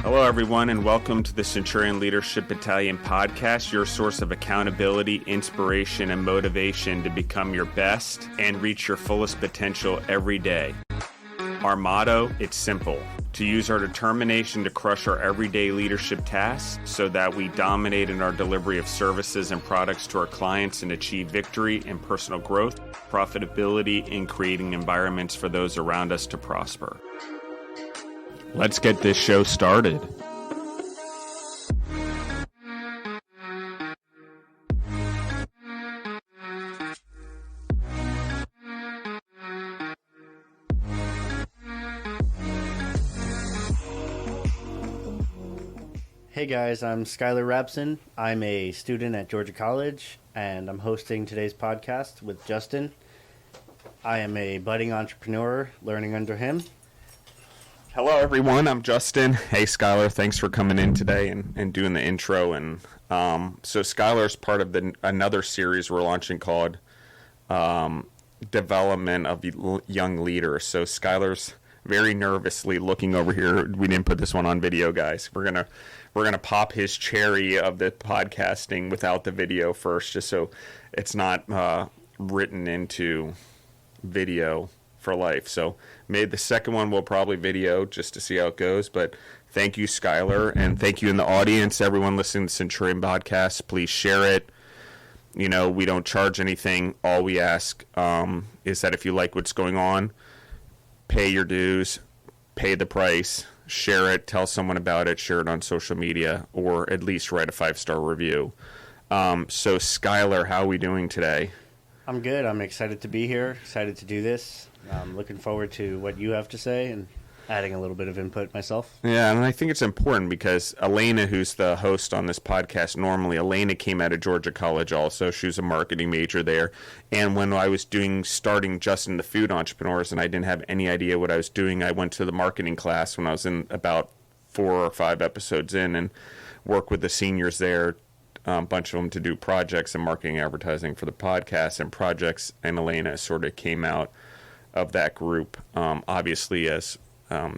Hello, everyone, and welcome to the Centurion Leadership Battalion podcast, your source of accountability, inspiration, and motivation to become your best and reach your fullest potential every day. Our motto, it's simple: to use our determination to crush our everyday leadership tasks so that we dominate in our delivery of services and products to our clients and achieve victory and personal growth, profitability, and creating environments for those around us to prosper. Let's get this show started. Hey guys, I'm Skylar Rabson. I'm a student at Georgia College, and I'm hosting today's podcast with Justin. I am a budding entrepreneur learning under him. Hello, everyone. I'm Justin. Hey, Skylar. Thanks for coming in today and doing the intro. And so Skylar's part of another series we're launching called Development of Young Leaders. So Skylar's very nervously looking over here. We didn't put this one on video, guys. We're gonna pop his cherry of the podcasting without the video first, just so it's not written into video for life. So maybe the second one will probably video just to see how it goes. But thank you, Skylar, and thank you in the audience, everyone listening to Centurion Podcast. Please share it. You know, we don't charge anything. All we ask is that if you like what's going on, pay your dues, pay the price, share it, tell someone about it, share it on social media, or at least write a 5-star review. So Skylar, how are we doing today? I'm good. I'm excited to be here, excited to do this. I'm looking forward to what you have to say and adding a little bit of input myself. Yeah, and I think it's important because Elena, who's the host on this podcast normally, Elena came out of Georgia College also. She was a marketing major there. And when I was starting Justin the Food Entrepreneurs and I didn't have any idea what I was doing, I went to the marketing class when I was in about 4 or 5 episodes in and worked with the seniors there, a bunch of them, to do projects and marketing advertising for the podcast and projects. And Elena sort of came out of that group, obviously, as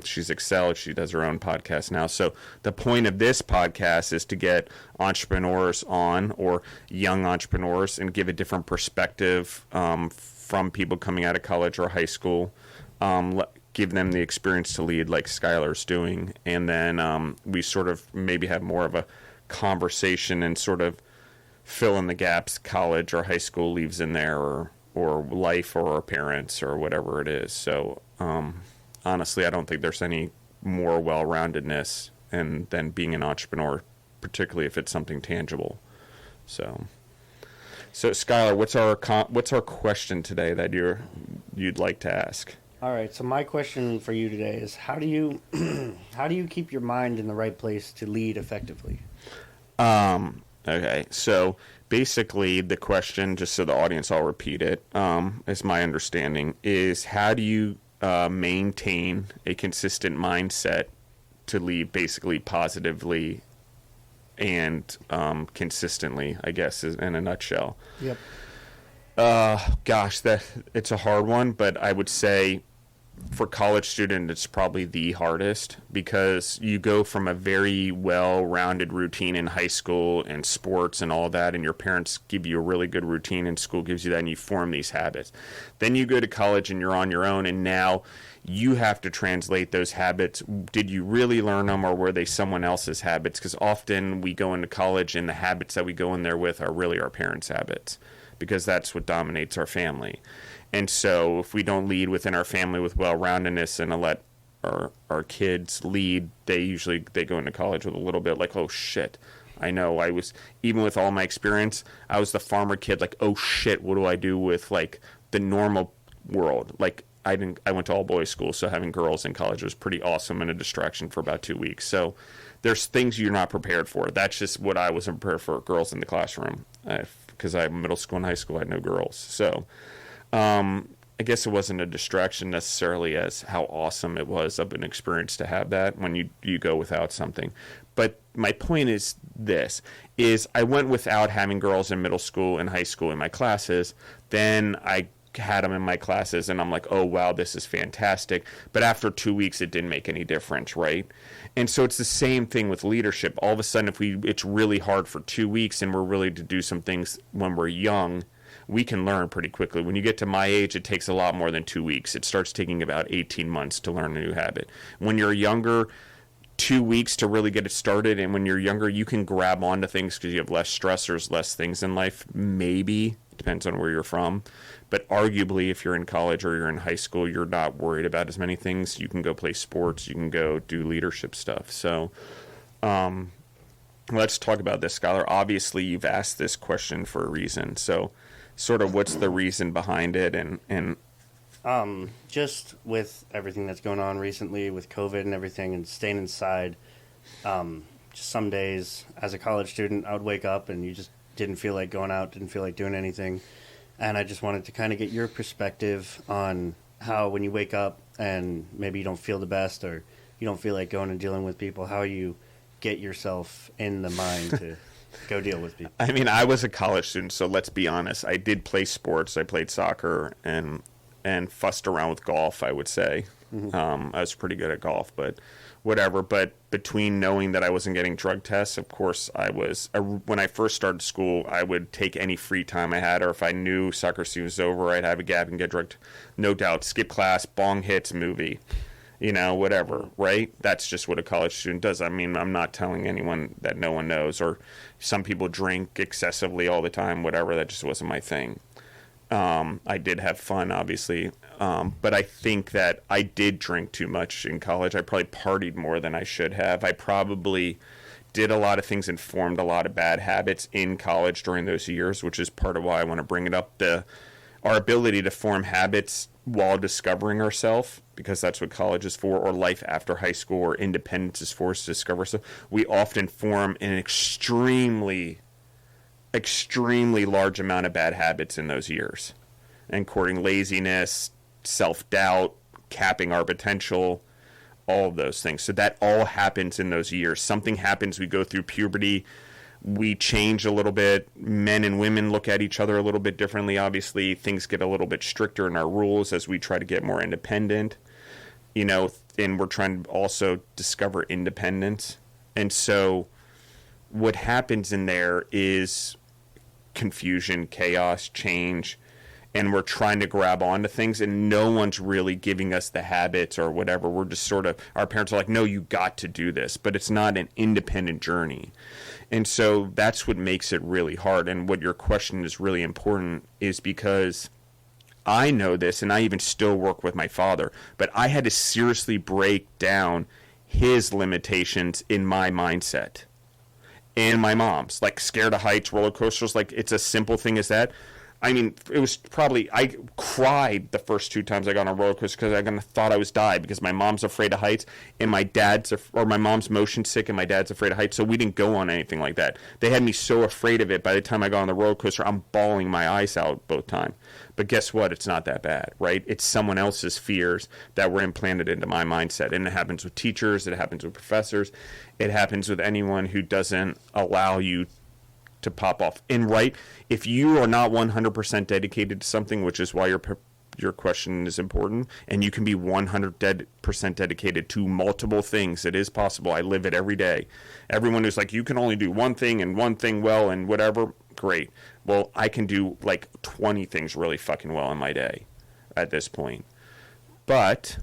she's excelled. She does her own podcast now. So the point of this podcast is to get entrepreneurs on, or young entrepreneurs, and give a different perspective from people coming out of college or high school, give them the experience to lead like Skylar's doing, and then we sort of maybe have more of a conversation and sort of fill in the gaps college or high school leaves in there, or life, or our parents, or whatever it is. So honestly, I don't think there's any more well-roundedness than being an entrepreneur, particularly if it's something tangible. So Skylar, what's our question today that you'd like to ask? All right. So my question for you today is, how do you keep your mind in the right place to lead effectively? Okay. So basically, the question, just so the audience, I'll repeat it, is my understanding, is how do you maintain a consistent mindset to lead basically positively and consistently, I guess, in a nutshell. Yep. Gosh, it's a hard one, but I would say for college student, it's probably the hardest, because you go from a very well-rounded routine in high school and sports and all that, and your parents give you a really good routine, and school gives you that, and you form these habits. Then you go to college and you're on your own, and now you have to translate those habits. Did you really learn them, or were they someone else's habits? Because often we go into college and the habits that we go in there with are really our parents' habits, because that's what dominates our family. And so if we don't lead within our family with well-roundedness and let our kids lead, they go into college with a little bit like, oh shit, I know I was, even with all my experience, I was the farmer kid, like, oh shit, what do I do with like the normal world? Like I went to all boys school, so having girls in college was pretty awesome and a distraction for about 2 weeks. So there's things you're not prepared for. That's just what I wasn't prepared for, girls in the classroom, because I middle school and high school I had no girls. So I guess it wasn't a distraction necessarily as how awesome it was of an experience to have that when you go without something. But my point is this, is I went without having girls in middle school and high school in my classes. Then I had them in my classes and I'm like, oh wow, this is fantastic. But after 2 weeks, it didn't make any difference, right? And so it's the same thing with leadership. All of a sudden, it's really hard for 2 weeks and we're really to do some things when we're young, we can learn pretty quickly. When you get to my age, it takes a lot more than 2 weeks. It starts taking about 18 months to learn a new habit. When you're younger, 2 weeks to really get it started. And when you're younger, you can grab onto things because you have less stressors, less things in life. Maybe. Depends on where you're from. But arguably, if you're in college or you're in high school, you're not worried about as many things. You can go play sports. You can go do leadership stuff. So let's talk about this, Skylar. Obviously, you've asked this question for a reason. So sort of what's the reason behind it? And just with everything that's going on recently with COVID and everything and staying inside, just some days as a college student, I would wake up and you just didn't feel like going out, didn't feel like doing anything. And I just wanted to kind of get your perspective on how when you wake up and maybe you don't feel the best or you don't feel like going and dealing with people, how you get yourself in the mind to go deal with people. I mean, I was a college student, so let's be honest. I did play sports. I played soccer and fussed around with golf, I would say. Mm-hmm. I was pretty good at golf, but whatever. But between knowing that I wasn't getting drug tests, of course, when I first started school, I would take any free time I had, or if I knew soccer season was over, I'd have a gap and get drugged. No doubt. Skip class, bong hits, movie. Whatever, right? That's just what a college student does. I mean, I'm not telling anyone that no one knows, or some people drink excessively all the time, whatever. That just wasn't my thing. I did have fun, obviously, but I think that I did drink too much in college. I probably partied more than I should have. I probably did a lot of things and formed a lot of bad habits in college during those years, which is part of why I want to bring it up. Our ability to form habits while discovering ourselves, because that's what college is for, or life after high school, or independence is for us to discover ourselves. We often form an extremely large amount of bad habits in those years, and courting laziness, self-doubt, capping our potential, all of those things. So that all happens in those years. Something happens, we go through puberty, we change a little bit. Men and women look at each other a little bit differently. Obviously, things get a little bit stricter in our rules as we try to get more independent, and we're trying to also discover independence. And so what happens in there is confusion, chaos, change, and we're trying to grab onto things, and no one's really giving us the habits or whatever. We're just sort of, our parents are like, no, you got to do this, but it's not an independent journey. And so that's what makes it really hard. And what your question is really important is because I know this, and I even still work with my father, but I had to seriously break down his limitations in my mindset. And my mom's, like scared of heights, roller coasters, like it's a simple thing as that. I mean, it was probably, I cried the first 2 times I got on a roller coaster because I thought I was dying because my mom's afraid of heights and my mom's motion sick and my dad's afraid of heights. So we didn't go on anything like that. They had me so afraid of it. By the time I got on the roller coaster, I'm bawling my eyes out both times. But guess what? It's not that bad, right? It's someone else's fears that were implanted into my mindset. And it happens with teachers. It happens with professors. It happens with anyone who doesn't allow you to pop off. And right, if you are not 100% dedicated to something, which is why your question is important, and you can be 100% dedicated to multiple things, it is possible. I live it every day. Everyone who's like, you can only do one thing and one thing well and whatever, great. Well, I can do like 20 things really fucking well in my day at this point. But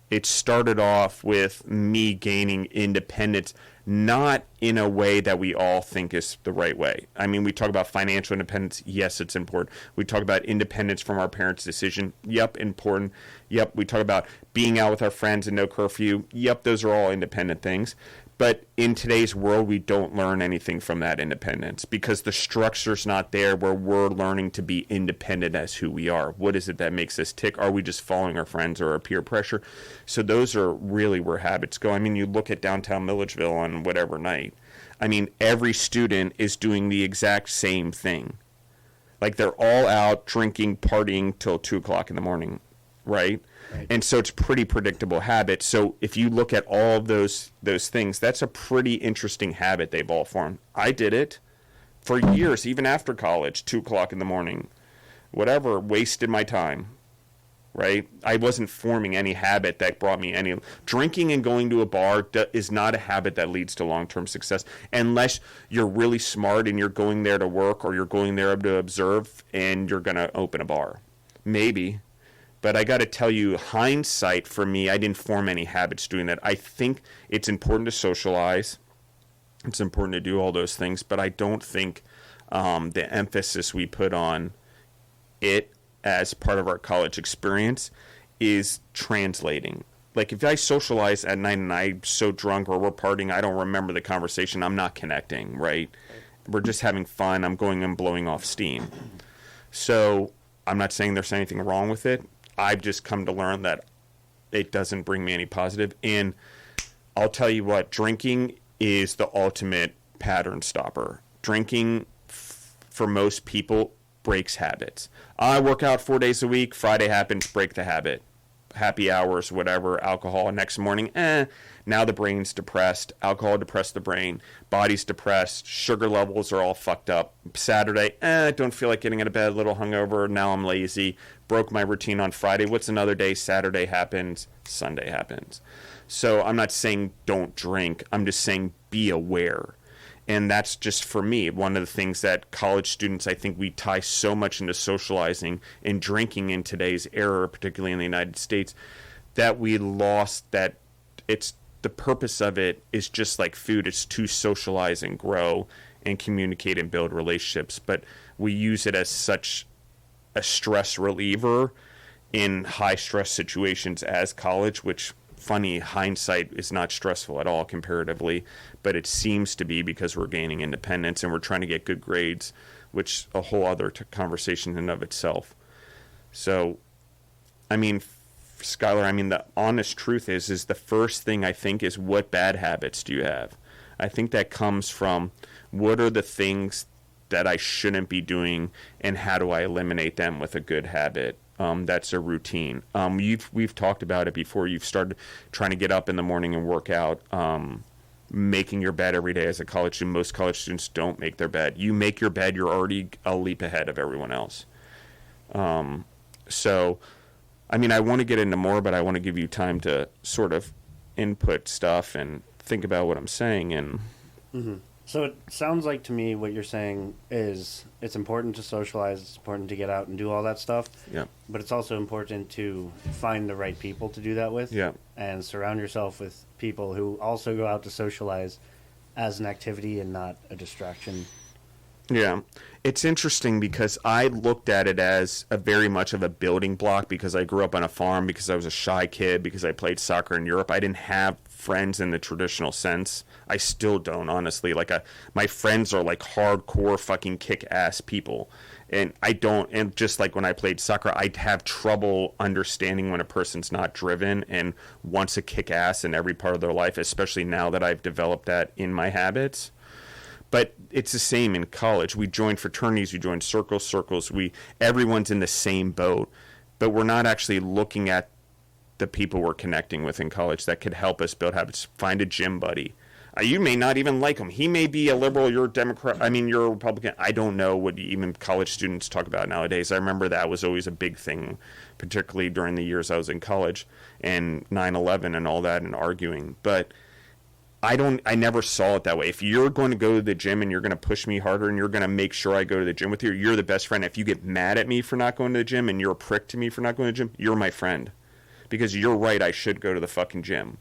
it started off with me gaining independence, not in a way that we all think is the right way. I mean, we talk about financial independence. Yes, it's important. We talk about independence from our parents' decision. Yep, important. Yep, we talk about being out with our friends and no curfew. Yep, those are all independent things. But in today's world, we don't learn anything from that independence because the structure's not there where we're learning to be independent as who we are. What is it that makes us tick? Are we just following our friends or our peer pressure? So those are really where habits go. I mean, you look at downtown Milledgeville on whatever night. I mean, every student is doing the exact same thing. Like they're all out drinking, partying till 2 o'clock in the morning, right? Right. And so it's pretty predictable habit. So if you look at all of those things, that's a pretty interesting habit they've all formed. I did it for years, even after college, 2 o'clock in the morning. whatever, wasted my time. Right? I wasn't forming any habit that brought me any. Drinking and going to a bar is not a habit that leads to long-term success unless you're really smart and you're going there to work or you're going there to observe and you're going to open a bar. Maybe. But I got to tell you, hindsight for me, I didn't form any habits doing that. I think it's important to socialize. It's important to do all those things, but I don't think the emphasis we put on it as part of our college experience is translating. Like if I socialize at night and I'm so drunk or we're partying, I don't remember the conversation, I'm not connecting, right? We're just having fun. I'm going and blowing off steam. So I'm not saying there's anything wrong with it. I've just come to learn that it doesn't bring me any positive. And I'll tell you what, drinking is the ultimate pattern stopper. Drinking, for most people, breaks habits. I work out 4 days a week. Friday happens, break the habit. Happy hours, whatever, alcohol. Next morning, now the brain's depressed. Alcohol depressed the brain. Body's depressed. Sugar levels are all fucked up. Saturday, don't feel like getting out of bed. A little hungover. Now I'm lazy. Broke my routine on Friday. What's another day? Saturday happens. Sunday happens. So I'm not saying don't drink. I'm just saying be aware. And that's just, for me, one of the things that college students, I think we tie so much into socializing and drinking in today's era, particularly in the United States, that we lost that it's the purpose of it is just like food. It's to socialize and grow and communicate and build relationships. But we use it as such a stress reliever in high stress situations as college, which, funny, hindsight, is not stressful at all comparatively, but it seems to be because we're gaining independence and we're trying to get good grades, which a whole other conversation in and of itself. So, I mean, Skylar, I mean, the honest truth is the first thing I think is, what bad habits do you have? I think that comes from, what are the things that I shouldn't be doing and how do I eliminate them with a good habit? That's a routine. We've talked about it before. You've started trying to get up in the morning and work out, making your bed every day as a college student. Most college students don't make their bed. You make your bed, you're already a leap ahead of everyone else. So, I mean, I want to get into more, but I want to give you time to sort of input stuff and think about what I'm saying. And So it sounds like to me what you're saying is it's important to socialize, it's important to get out and do all that stuff. Yeah. But it's also important to find the right people to do that with. Yeah. And surround yourself with people who also go out to socialize as an activity and not a distraction. Yeah. It's interesting because I looked at it as a very much of a building block because I grew up on a farm, because I was a shy kid, because I played soccer in Europe. I didn't have friends in the traditional sense. I still don't, honestly. Like, my friends are like hardcore fucking kick-ass people. And I don't, and just like when I played soccer, I'd have trouble understanding when a person's not driven and wants to kick ass in every part of their life, especially now that I've developed that in my habits. But it's the same in college. We join fraternities, we join circles. Everyone's in the same boat, but we're not actually looking at the people we're connecting with in college that could help us build habits. Find a gym buddy. You may not even like him. He may be a liberal, you're a Democrat, you're a Republican. I don't know what even college students talk about nowadays. I remember that was always a big thing, particularly during the years I was in college and 9/11 and all that and arguing. But I never saw it that way. If you're going to go to the gym and you're going to push me harder and you're going to make sure I go to the gym with you, you're the best friend. If you get mad at me for not going to the gym and you're a prick to me for not going to the gym, you're my friend. Because you're right, I should go to the fucking gym.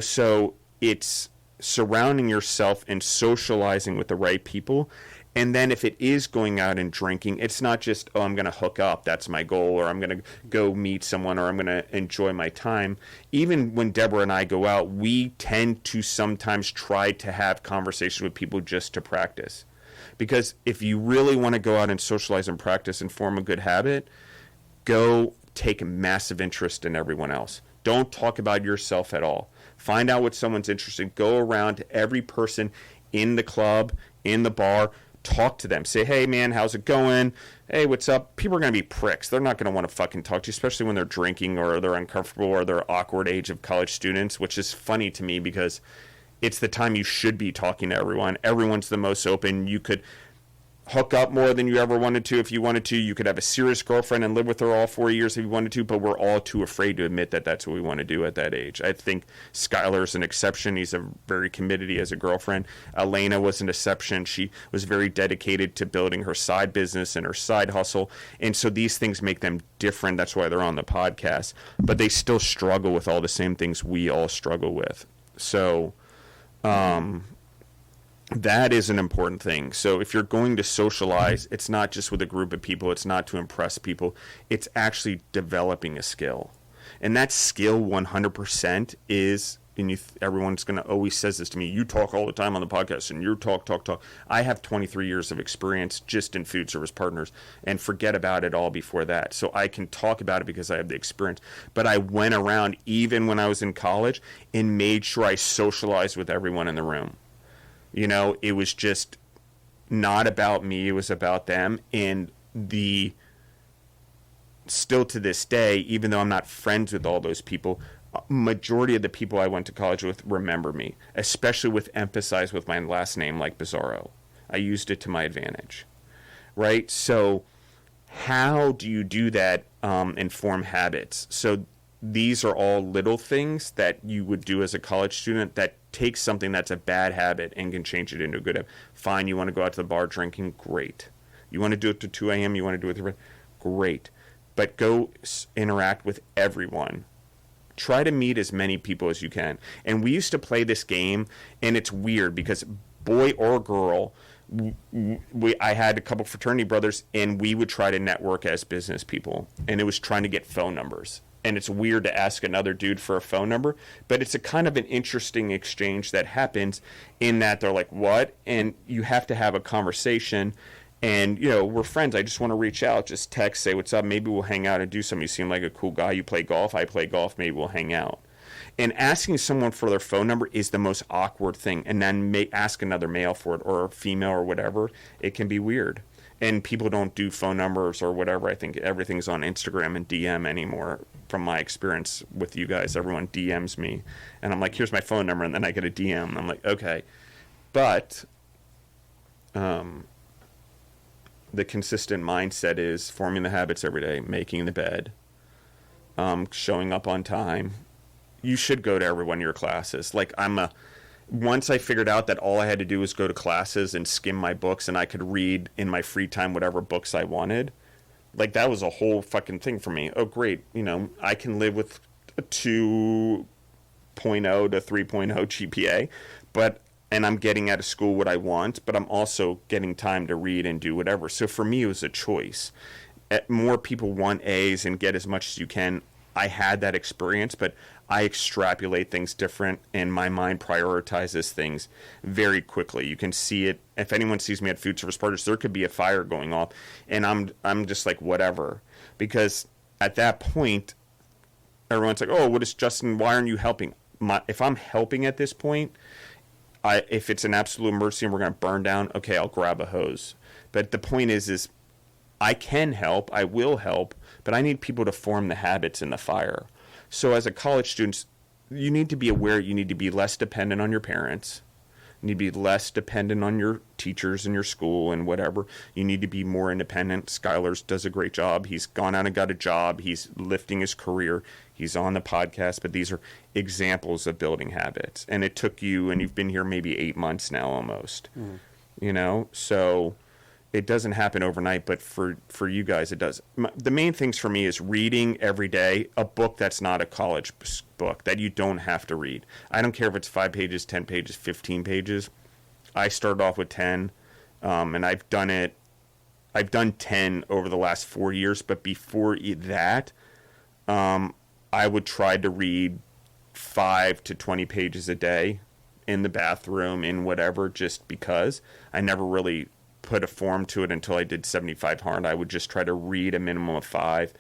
So it's surrounding yourself and socializing with the right people. And then if it is going out and drinking, it's not just, I'm going to hook up, that's my goal, or I'm going to go meet someone, or I'm going to enjoy my time. Even when Deborah and I go out, we tend to sometimes try to have conversations with people just to practice. Because if you really want to go out and socialize and practice and form a good habit, go take a massive interest in everyone else. Don't talk about yourself at all. Find out what someone's interested in. Go around to every person in the club, in the bar, talk to them. Say, hey, man, how's it going? Hey, what's up? People are going to be pricks. They're not going to want to fucking talk to you, especially when they're drinking or they're uncomfortable or they're awkward age of college students, which is funny to me because it's the time you should be talking to everyone. Everyone's the most open. You could hook up more than you ever wanted to. If you wanted to, you could have a serious girlfriend and live with her all 4 years if you wanted to, but we're all too afraid to admit that that's what we want to do at that age. I think Skylar's an exception. He's a very committed. He has a girlfriend. Elena was an exception. She was very dedicated to building her side business and her side hustle, and so these things make them different. That's why they're on the podcast, but they still struggle with all the same things we all struggle with. So that is an important thing. So if you're going to socialize, it's not just with a group of people. It's not to impress people. It's actually developing a skill. And that skill 100% is, and everyone's going to always says this to me, you talk all the time on the podcast and you talk. I have 23 years of experience just in food service partners, and forget about it all before that. So I can talk about it because I have the experience. But I went around even when I was in college and made sure I socialized with everyone in the room. You know, it was just not about me. It was about them. And still to this day, even though I'm not friends with all those people, majority of the people I went to college with remember me, especially with emphasize with my last name like Bizarro. I used it to my advantage, right? So how do you do that and form habits? So these are all little things that you would do as a college student that take something that's a bad habit and can change it into a good habit. Fine, you want to go out to the bar drinking? Great. You want to do it to 2 a.m.? You want to do it with your friend? Great. But go interact with everyone. Try to meet as many people as you can. And we used to play this game, and it's weird because boy or girl, I had a couple fraternity brothers, and we would try to network as business people. And it was trying to get phone numbers. And it's weird to ask another dude for a phone number, but it's a kind of an interesting exchange that happens in that they're like, what? And you have to have a conversation. And, you know, we're friends. I just want to reach out, just text, say what's up. Maybe we'll hang out and do something. You seem like a cool guy. You play golf. I play golf. Maybe we'll hang out. And asking someone for their phone number is the most awkward thing. And then ask another male for it, or a female or whatever. It can be weird. And people don't do phone numbers or whatever. I think everything's on Instagram and DM anymore. From my experience with you guys, everyone DMs me. And I'm like, here's my phone number. And then I get a DM. And I'm like, okay. But the consistent mindset is forming the habits every day, making the bed, showing up on time. You should go to every one of your classes. Like once I figured out that all I had to do was go to classes and skim my books and I could read in my free time whatever books I wanted, like that was a whole fucking thing for me. Oh, great. You know, I can live with a 2.0 to 3.0 GPA, and I'm getting out of school what I want, but I'm also getting time to read and do whatever. So for me, it was a choice. More people want A's and get as much as you can. I had that experience, but I extrapolate things different, and my mind prioritizes things very quickly. You can see it. If anyone sees me at food service partners, there could be a fire going off, and I'm just like, whatever. Because at that point, everyone's like, oh, what is Justin? Why aren't you helping? If I'm helping at this point, if it's an absolute emergency and we're going to burn down, okay, I'll grab a hose. But the point is I can help, I will help, but I need people to form the habits in the fire. So as a college student, you need to be aware you need to be less dependent on your parents. You need to be less dependent on your teachers in your school and whatever. You need to be more independent. Skylar's does a great job. He's gone out and got a job. He's lifting his career. He's on the podcast. But these are examples of building habits. And it took you, and you've been here maybe 8 months now almost. Mm. You know? So it doesn't happen overnight, but for you guys, it does. The main things for me is reading every day a book that's not a college book, that you don't have to read. I don't care if it's 5 pages, 10 pages, 15 pages. I started off with 10, and I've done 10 over the last 4 years, but before that, I would try to read 5 to 20 pages a day in the bathroom, in whatever, just because. I never really put a form to it until I did 75 hard. I would just try to read a minimum of 5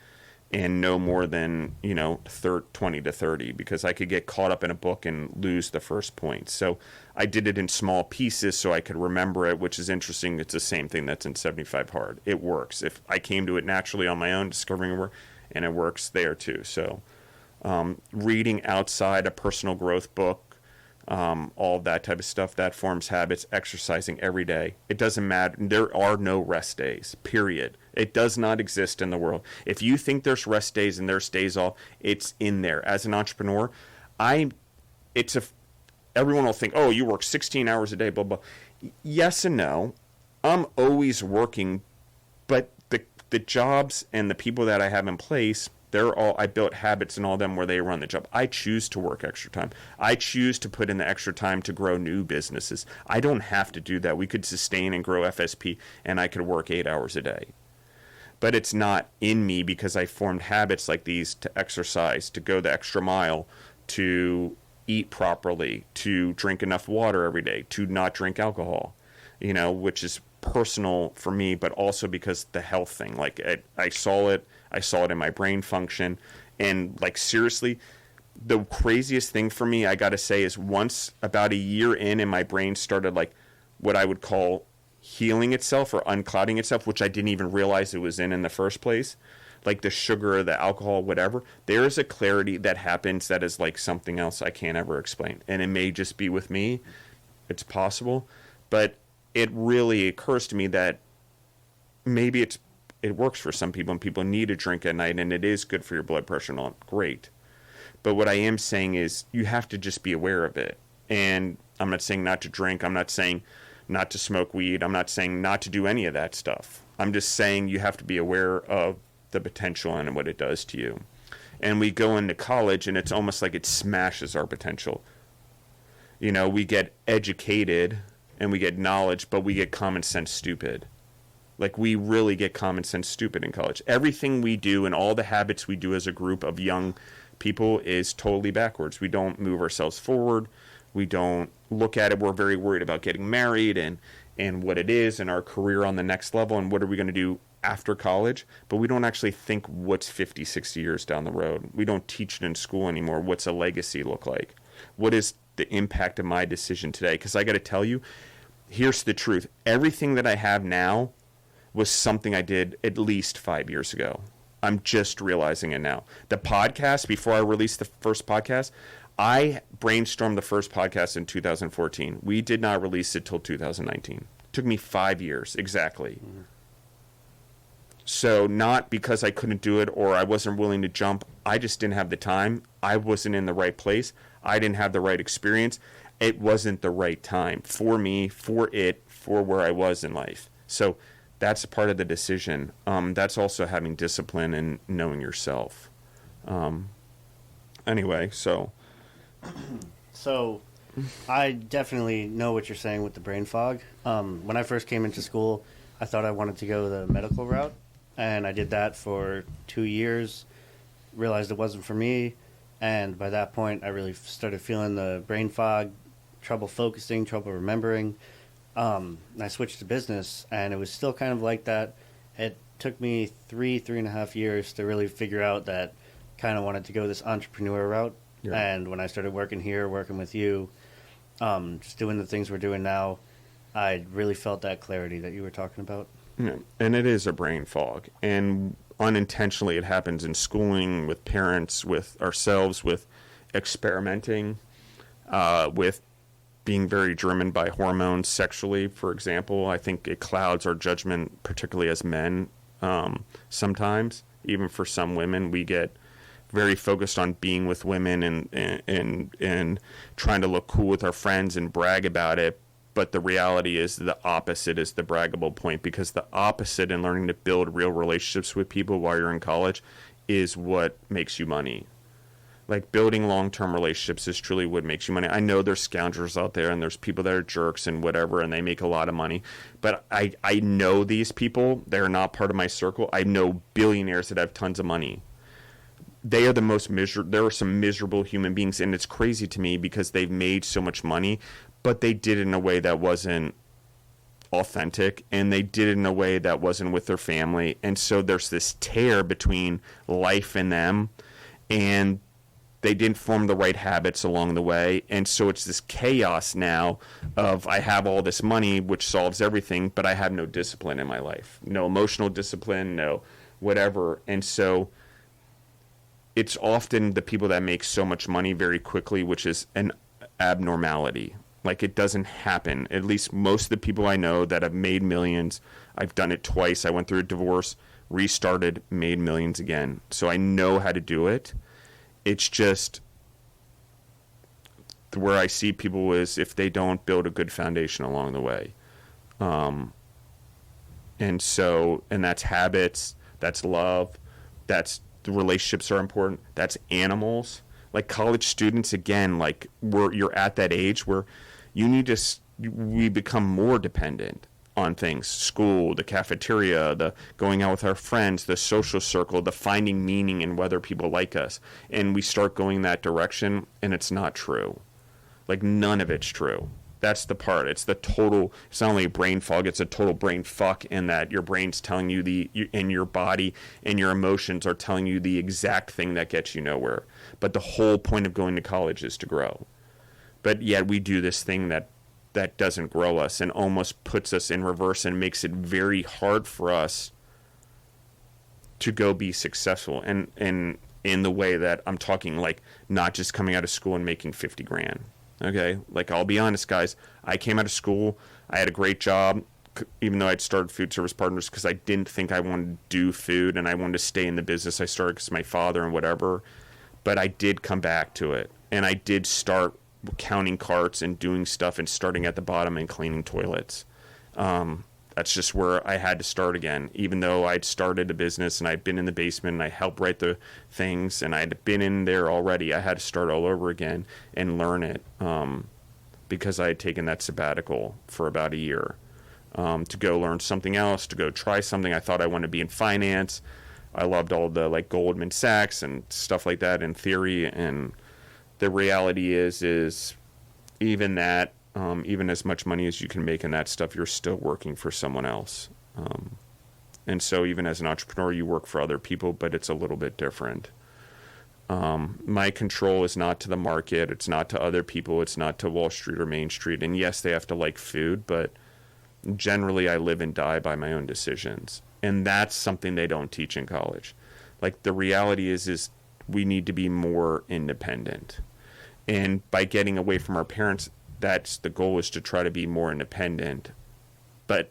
and no more than, 20 to 30, because I could get caught up in a book and lose the first point. So I did it in small pieces so I could remember it, which is interesting. It's the same thing that's in 75 hard. It works. If I came to it naturally on my own, discovering it, and it works there too. So reading outside a personal growth book, all that type of stuff. That forms habits. Exercising every day. It doesn't matter. There are no rest days, period. It does not exist in the world. If you think there's rest days and there's days off, it's in there. As an entrepreneur, everyone will think, oh, you work 16 hours a day, blah, blah. Yes and no. I'm always working, but the jobs and the people that I have in place, I built habits and all them where they run the job. I choose to work extra time. I choose to put in the extra time to grow new businesses. I don't have to do that. We could sustain and grow FSP, and I could work 8 hours a day. But it's not in me because I formed habits like these to exercise, to go the extra mile, to eat properly, to drink enough water every day, to not drink alcohol, which is personal for me, but also because the health thing. Like I saw it in my brain function, and like seriously, the craziest thing for me, I got to say, is once about a year in, and my brain started like what I would call healing itself or unclouding itself, which I didn't even realize it was in the first place. Like the sugar, the alcohol, whatever, there is a clarity that happens that is like something else I can't ever explain. And it may just be with me. It's possible. But it really occurs to me that maybe it works for some people, and people need to drink at night, and it is good for your blood pressure and all. Great. But what I am saying is you have to just be aware of it. And I'm not saying not to drink. I'm not saying not to smoke weed. I'm not saying not to do any of that stuff. I'm just saying you have to be aware of the potential and what it does to you. And we go into college, and it's almost like it smashes our potential. We get educated and we get knowledge, but we get common sense stupid. Like, we really get common sense stupid in college. Everything we do and all the habits we do as a group of young people is totally backwards. We don't move ourselves forward. We don't look at it. We're very worried about getting married and what it is and our career on the next level and what are we going to do after college. But we don't actually think what's 50, 60 years down the road. We don't teach it in school anymore. What's a legacy look like? What is the impact of my decision today? Because I got to tell you, here's the truth. Everything that I have now was something I did at least 5 years ago. I'm just realizing it now. The podcast, before I released the first podcast, I brainstormed the first podcast in 2014. We did not release it till 2019. It took me 5 years, exactly. Mm-hmm. So not because I couldn't do it or I wasn't willing to jump. I just didn't have the time. I wasn't in the right place. I didn't have the right experience. It wasn't the right time for me, for where I was in life. So that's a part of the decision. That's also having discipline and knowing yourself. Anyway, so I definitely know what you're saying with the brain fog. When I first came into school, I thought I wanted to go the medical route, and I did that for 2 years, realized it wasn't for me, and by that point, I really started feeling the brain fog, trouble focusing, trouble remembering. And I switched to business, and it was still kind of like that. It took me 3.5 years to really figure out that kind of wanted to go this entrepreneur route. Yeah. And when I started working here, working with you, just doing the things we're doing now, I really felt that clarity that you were talking about. Yeah. And it is a brain fog. And unintentionally it happens in schooling, with parents, with ourselves, with experimenting, with being very driven by hormones sexually, for example. I think it clouds our judgment, particularly as men. Sometimes, even for some women, we get very focused on being with women and trying to look cool with our friends and brag about it. But the reality is the opposite is the braggable point, because the opposite in learning to build real relationships with people while you're in college is what makes you money. Like, building long-term relationships is truly what makes you money. I know there's scoundrels out there and there's people that are jerks and whatever, and they make a lot of money. But I know these people. They're not part of my circle. I know billionaires that have tons of money. They are the most miserable. There are some miserable human beings, and it's crazy to me because they've made so much money, but they did it in a way that wasn't authentic, and they did it in a way that wasn't with their family. And so there's this tear between life and them, and they didn't form the right habits along the way. And so it's this chaos now of, I have all this money, which solves everything, but I have no discipline in my life. No emotional discipline, no whatever. And so it's often the people that make so much money very quickly, which is abnormality. Like, it doesn't happen. At least most of the people I know that have made millions, I've done it twice. I went through a divorce, restarted, made millions again. So I know how to do it. It's just where I see people is if they don't build a good foundation along the way. And that's habits, that's love, that's the relationships are important, that's animals. Like college students, again, like you're at that age where we become more dependent on things, school, the cafeteria, the going out with our friends, the social circle, the finding meaning in whether people like us. And we start going that direction, and it's not true. Like, none of it's true. That's the part. It's not only a brain fog, it's a total brain fuck, in that your brain's telling you and your body and your emotions are telling you the exact thing that gets you nowhere. But the whole point of going to college is to grow. But yet we do this thing that doesn't grow us and almost puts us in reverse and makes it very hard for us to go be successful. And in the way that I'm talking, like, not just coming out of school and making 50 grand. Okay, like, I'll be honest, guys. I came out of school. I had a great job, even though I'd started Food Service Partners because I didn't think I wanted to do food and I wanted to stay in the business. I started because my father and whatever. But I did come back to it. And I did start counting carts and doing stuff and starting at the bottom and cleaning toilets. That's just where I had to start again. Even though I'd started a business and I'd been in the basement and I helped write the things and I'd been in there already, I had to start all over again and learn it because I had taken that sabbatical for about a year to go learn something else, to go try something. I thought I wanted to be in finance. I loved all the like Goldman Sachs and stuff like that in theory, and the reality is even that, even as much money as you can make in that stuff, you're still working for someone else. And so even as an entrepreneur, you work for other people, but it's a little bit different. My control is not to the market. It's not to other people. It's not to Wall Street or Main Street. And yes, they have to like food, but generally I live and die by my own decisions. And that's something they don't teach in college. Like, the reality is we need to be more independent. And by getting away from our parents, that's the goal, is to try to be more independent. But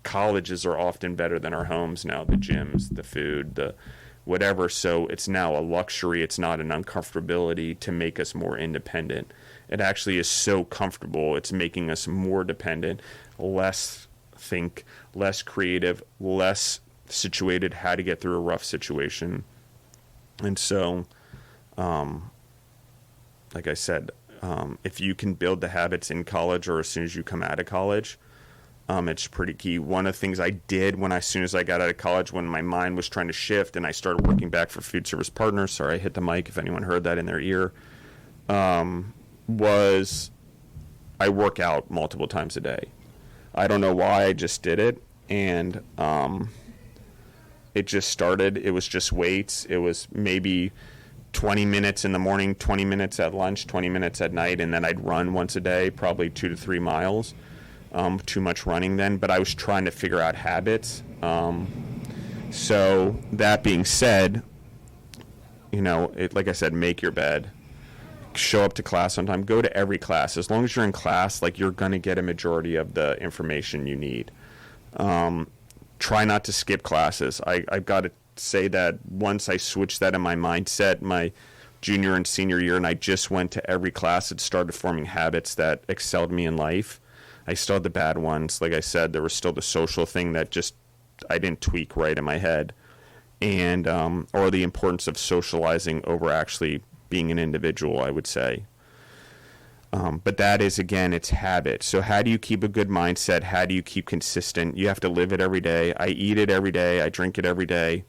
colleges are often better than our homes now, the gyms, the food, the whatever. So it's now a luxury. It's not an uncomfortability to make us more independent. It actually is so comfortable. It's making us more dependent, less creative, less situated how to get through a rough situation. And so, like I said, if you can build the habits in college or as soon as you come out of college, it's pretty key. One of the things I did as soon as I got out of college, when my mind was trying to shift and I started working back for Food Service Partners, sorry, I hit the mic if anyone heard that in their ear, was I work out multiple times a day. I don't know why, I just did it. And it just started. It was just weights. It was maybe 20 minutes in the morning, 20 minutes at lunch, 20 minutes at night, and then I'd run once a day, probably 2 to 3 miles. Too much running then, but I was trying to figure out habits. So that being said, like I said, make your bed. Show up to class on time. Go to every class. As long as you're in class, like, you're going to get a majority of the information you need. Try not to skip classes. I've got to say that once I switched that in my mindset my junior and senior year, and I just went to every class, it started forming habits that excelled me in life. I still had the bad ones. Like I said, there was still the social thing that just I didn't tweak right in my head, and or the importance of socializing over actually being an individual, I would say. But that is, again, it's habit. So how do you keep a good mindset? How do you keep consistent? You have to live it every day. I eat it every day. I drink it every day.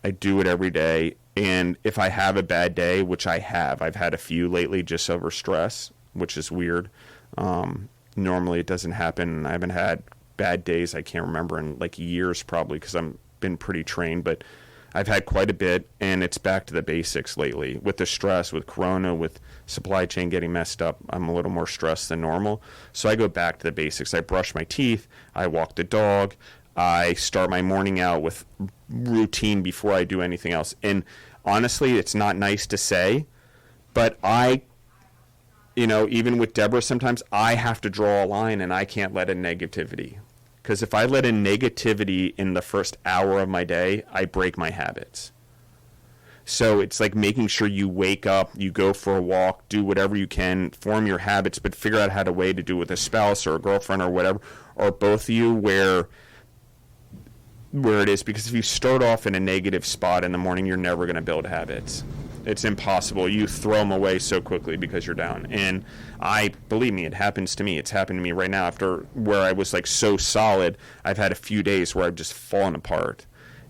I do it every day. And if I have a bad day, which I've had a few lately just over stress, which is weird. Normally it doesn't happen. I haven't had bad days, I can't remember, in like years probably, because I've been pretty trained. But I've had quite a bit, and it's back to the basics lately. With the stress, with Corona, with supply chain getting messed up, I'm a little more stressed than normal. So I go back to the basics. I brush my teeth. I walk the dog. I start my morning out with routine before I do anything else. And honestly, it's not nice to say, but I even with Deborah, sometimes I have to draw a line and I can't let in negativity. Because if I let in negativity in the first hour of my day, I break my habits. So it's like making sure you wake up, you go for a walk, do whatever you can, form your habits, but figure out how to way to do it with a spouse or a girlfriend or whatever, or both of you where it is. Because if you start off in a negative spot in the morning, you're never going to build habits. It's impossible. You throw them away so quickly because you're down. And believe me, it happens to me. It's happened to me right now. After where I was like so solid, I've had a few days where I've just fallen apart.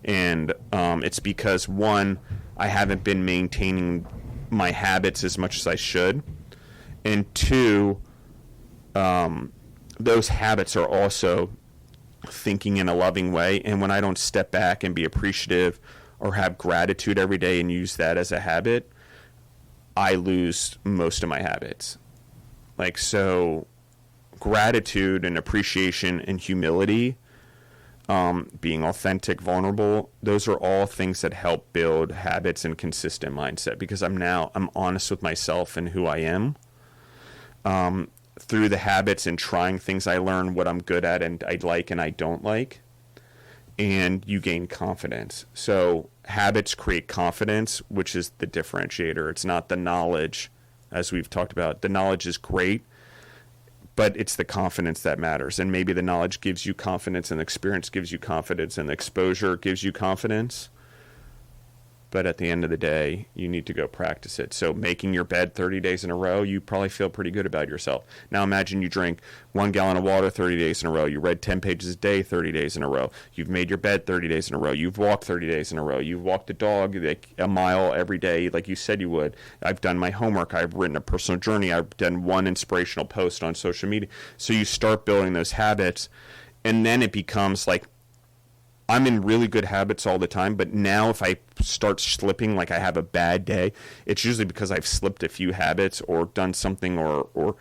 And it's because, one, I haven't been maintaining my habits as much as I should. And two, those habits are also thinking in a loving way. And when I don't step back and be appreciative or have gratitude every day and use that as a habit, I lose most of my habits. Like, so gratitude and appreciation and humility, being authentic, vulnerable, those are all things that help build habits and consistent mindset, because I'm honest with myself and who I am. Through the habits and trying things, I learn what I'm good at and I like and I don't like. And you gain confidence. So habits create confidence, which is the differentiator. It's not the knowledge, as we've talked about. The knowledge is great, but it's the confidence that matters. And maybe the knowledge gives you confidence and the experience gives you confidence and the exposure gives you confidence. But at the end of the day, you need to go practice it. So making your bed 30 days in a row, you probably feel pretty good about yourself. Now imagine you drink 1 gallon of water 30 days in a row. You read 10 pages a day 30 days in a row. You've made your bed 30 days in a row. You've walked 30 days in a row. You've walked a dog like a mile every day like you said you would. I've done my homework. I've written a personal journey. I've done one inspirational post on social media. So you start building those habits, and then it becomes like, I'm in really good habits all the time, but now if I start slipping, like I have a bad day, it's usually because I've slipped a few habits or done something or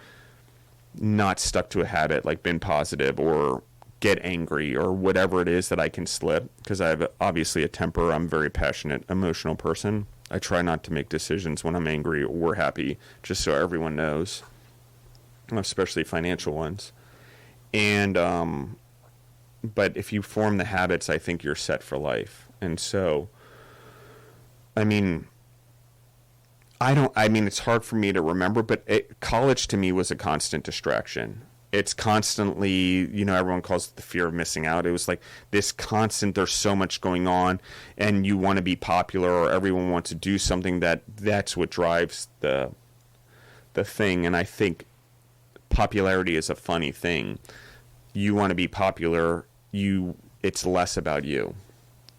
not stuck to a habit, like been positive or get angry or whatever it is that I can slip, because I have obviously a temper. I'm a very passionate, emotional person. I try not to make decisions when I'm angry or happy, just so everyone knows, especially financial ones. And, but if you form the habits, I think you're set for life. And so, it's hard for me to remember, but college to me was a constant distraction. It's constantly, everyone calls it the fear of missing out. It was like this constant, there's so much going on and you want to be popular or everyone wants to do something, that's what drives the thing. And I think popularity is a funny thing. You want to be popular, it's less about you.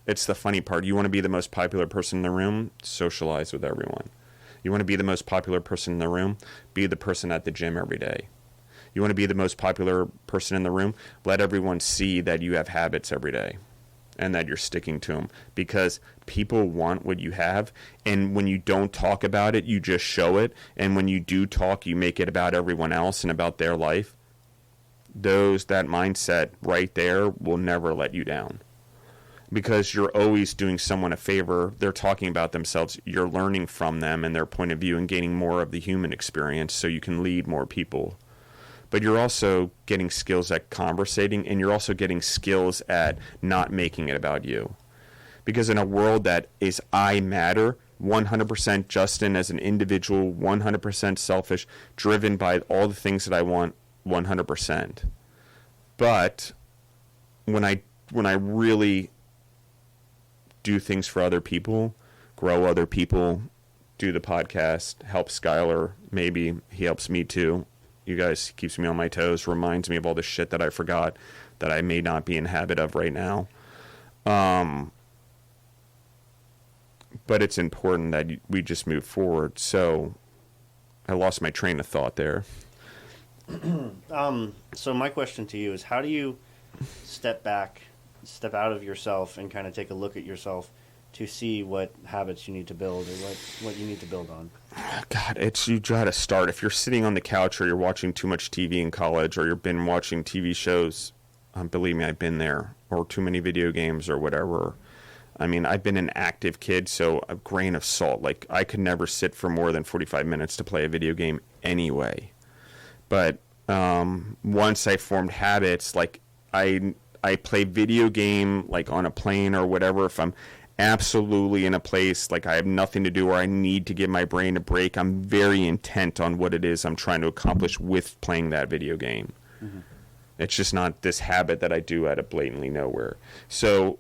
It's the funny part. You want to be the most popular person in the room, socialize with everyone. You want to be the most popular person in the room, be the person at the gym every day. You want to be the most popular person in the room, let everyone see that you have habits every day and that you're sticking to them, because people want what you have. And when you don't talk about it, you just show it. And when you do talk, you make it about everyone else and about their life. That mindset right there will never let you down, because you're always doing someone a favor. They're talking about themselves. You're learning from them and their point of view and gaining more of the human experience so you can lead more people. But you're also getting skills at conversating, and you're also getting skills at not making it about you. Because in a world that is I matter, 100% Justin as an individual, 100% selfish, driven by all the things that I want, 100%. But when I really do things for other people, grow other people, do the podcast, help Skylar, maybe he helps me too. You guys, keeps me on my toes, reminds me of all the shit that I forgot that I may not be in habit of right now. But it's important that we just move forward. So I lost my train of thought there. So my question to you is, how do you step out of yourself and kind of take a look at yourself to see what habits you need to build or what you need to build on? God, you try to start. If you're sitting on the couch or you're watching too much TV in college or you've been watching TV shows, believe me, I've been there, or too many video games or whatever. I mean, I've been an active kid, so a grain of salt. Like, I could never sit for more than 45 minutes to play a video game anyway. But once I formed habits, like, I play video game, like, on a plane or whatever. If I'm absolutely in a place, like, I have nothing to do or I need to give my brain a break, I'm very intent on what it is I'm trying to accomplish with playing that video game. Mm-hmm. It's just not this habit that I do out of blatantly nowhere. So,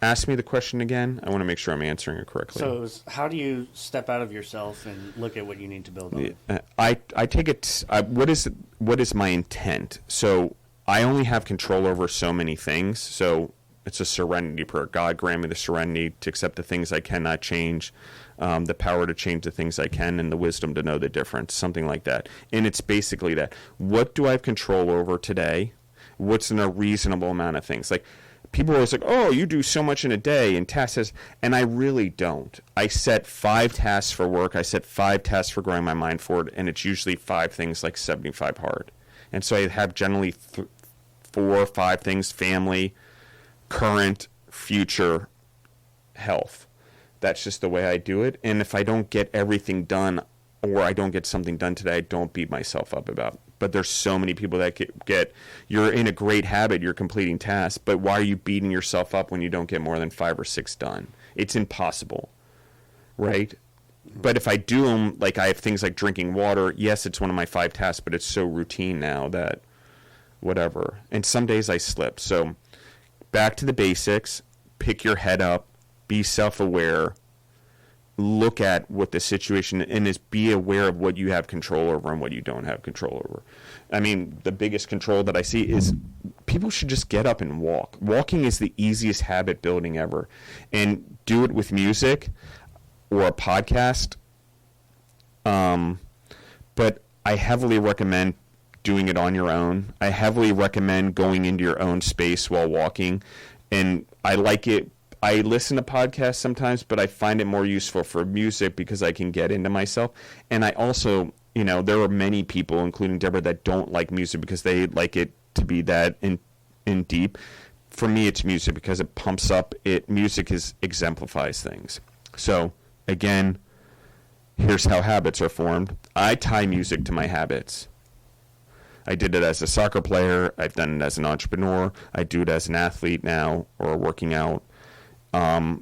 ask me the question again. I want to make sure I'm answering it correctly. So it was, how do you step out of yourself and look at what you need to build on? I take it, what is my intent? So I only have control over so many things. So it's a serenity prayer. God, grant me the serenity to accept the things I cannot change, the power to change the things I can, and the wisdom to know the difference, something like that. And it's basically that. What do I have control over today? What's in a reasonable amount of things? Like, people are always like, oh, you do so much in a day and tasks, and I really don't. I set 5 tasks for work. I set 5 tasks for growing my mind forward, and it's usually 5 things, like 75 hard. And so I have generally 4 or 5 things: family, current, future, health. That's just the way I do it. And if I don't get everything done, or I don't get something done today, I don't beat myself up about it. But there's so many people that get you're in a great habit, you're completing tasks, but why are you beating yourself up when you don't get more than 5 or 6 done? It's impossible, right? But if I do them, like, I have things like drinking water. Yes, it's one of my 5 tasks, but it's so routine now that whatever. And some days I slip. So back to the basics, pick your head up, be self-aware, look at what the situation is, be aware of what you have control over and what you don't have control over. I mean, the biggest control that I see is people should just get up and walk. Walking is the easiest habit building ever. And do it with music or a podcast. But I heavily recommend doing it on your own. I heavily recommend going into your own space while walking. And I like it. I listen to podcasts sometimes, but I find it more useful for music because I can get into myself. And I also, there are many people, including Deborah, that don't like music because they like it to be that in deep. For me, it's music because it pumps up. Music exemplifies things. So, again, here's how habits are formed. I tie music to my habits. I did it as a soccer player. I've done it as an entrepreneur. I do it as an athlete now, or working out.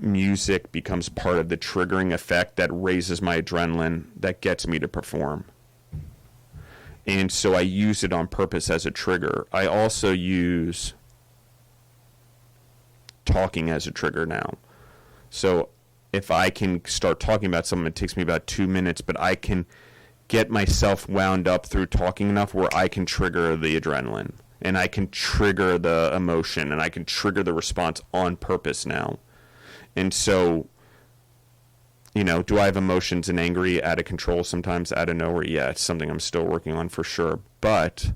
Music becomes part of the triggering effect that raises my adrenaline, that gets me to perform. And so I use it on purpose as a trigger. I also use talking as a trigger now. So if I can start talking about something, it takes me about 2 minutes, but I can get myself wound up through talking enough where I can trigger the adrenaline, and I can trigger the emotion, and I can trigger the response on purpose now. And so, do I have emotions and angry out of control sometimes, out of nowhere? Yeah, it's something I'm still working on for sure. But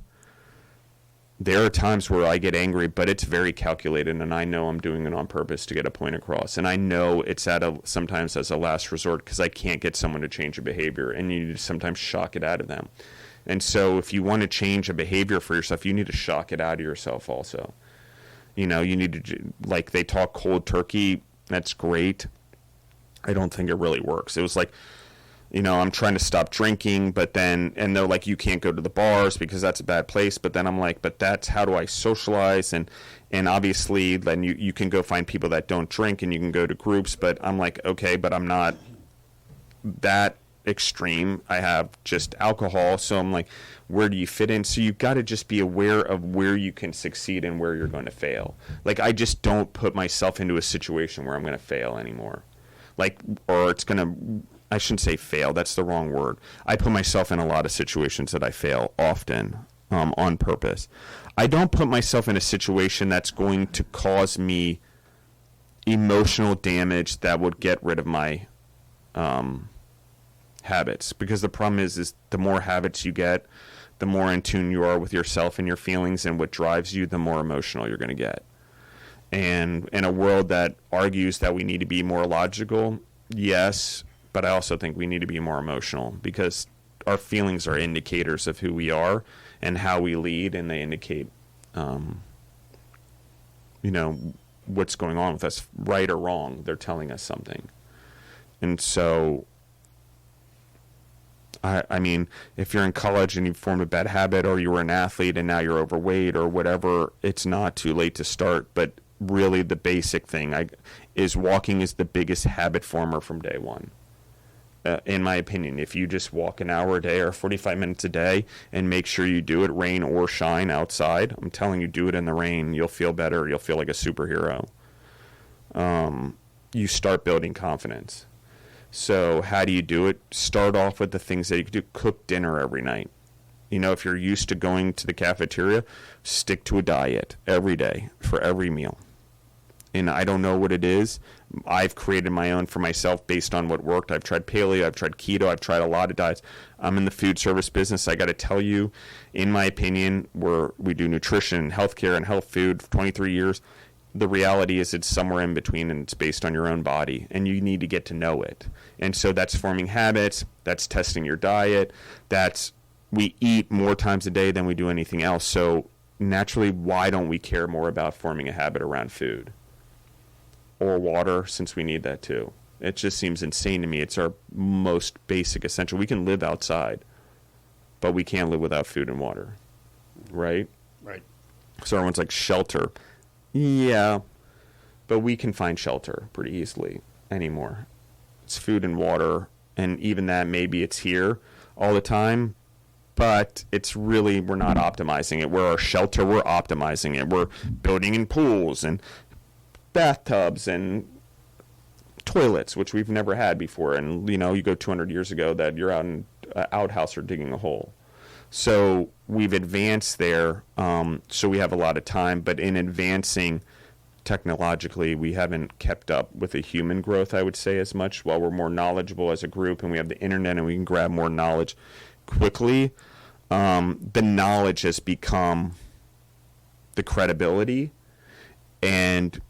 there are times where I get angry, but it's very calculated, and I know I'm doing it on purpose to get a point across. And I know it's sometimes as a last resort because I can't get someone to change a behavior, and you need to sometimes shock it out of them. And so if you want to change a behavior for yourself, you need to shock it out of yourself also. You need to, like, they talk cold turkey. That's great. I don't think it really works. It was like, I'm trying to stop drinking, and they're like, you can't go to the bars because that's a bad place. But then I'm like, but that's, how do I socialize? And obviously then you can go find people that don't drink and you can go to groups. But I'm like, okay, but I'm not that extreme. I have just alcohol. So I'm like, where do you fit in? So you've got to just be aware of where you can succeed and where you're going to fail. Like, I just don't put myself into a situation where I'm going to fail anymore. Like, or it's going to, I shouldn't say fail. That's the wrong word. I put myself in a lot of situations that I fail often, on purpose. I don't put myself in a situation that's going to cause me emotional damage that would get rid of my habits. Because the problem is the more habits you get, the more in tune you are with yourself and your feelings and what drives you, the more emotional you're going to get. And in a world that argues that we need to be more logical, yes, but I also think we need to be more emotional, because our feelings are indicators of who we are and how we lead, and they indicate, what's going on with us, right or wrong. They're telling us something. And so, I mean, if you're in college and you formed a bad habit, or you were an athlete and now you're overweight or whatever, it's not too late to start. But really the basic thing is walking is the biggest habit former from day one. In my opinion, if you just walk an hour a day or 45 minutes a day and make sure you do it, rain or shine outside, I'm telling you, do it in the rain. You'll feel better. You'll feel like a superhero. You start building confidence. So how do you do it? Start off with the things that you can do. Cook dinner every night. You know, if you're used to going to the cafeteria, stick to a diet every day for every meal. And I don't know what it is. I've created my own for myself based on what worked. I've tried paleo, I've tried keto, I've tried a lot of diets. I'm in the food service business. I got to tell you, in my opinion, we do nutrition, healthcare, and health food for 23 years. The reality is it's somewhere in between, and it's based on your own body, and you need to get to know it. And so that's forming habits, that's testing your diet, we eat more times a day than we do anything else. So naturally, why don't we care more about forming a habit around food or water, since we need that too? It just seems insane to me. It's our most basic essential. We can live outside, but we can't live without food and water, right? Right. So everyone's like, shelter. Yeah, but we can find shelter pretty easily anymore. It's food and water, and even that, maybe it's here all the time, but it's really, we're not optimizing it. Where our shelter, we're optimizing it. We're building in pools and bathtubs and toilets, which we've never had before. And, you know, you go 200 years ago that you're out in an outhouse or digging a hole. So we've advanced there, so we have a lot of time. But in advancing technologically, we haven't kept up with the human growth, I would say, as much. While we're more knowledgeable as a group and we have the internet and we can grab more knowledge quickly, the knowledge has become the credibility. And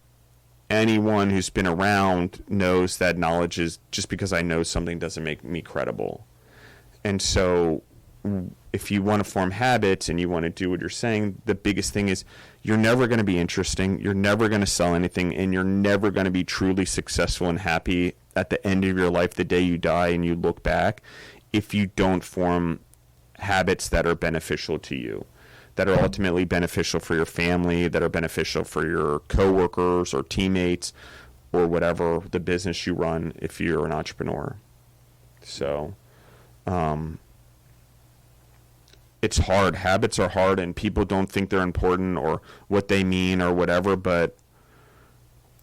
anyone who's been around knows that knowledge is, just because I know something doesn't make me credible. And so if you want to form habits and you want to do what you're saying, the biggest thing is you're never going to be interesting, you're never going to sell anything, and you're never going to be truly successful and happy at the end of your life, the day you die and you look back, if you don't form habits that are beneficial to you, that are ultimately beneficial for your family, that are beneficial for your coworkers or teammates or whatever the business you run if you're an entrepreneur. So it's hard. Habits are hard, and people don't think they're important or what they mean or whatever, but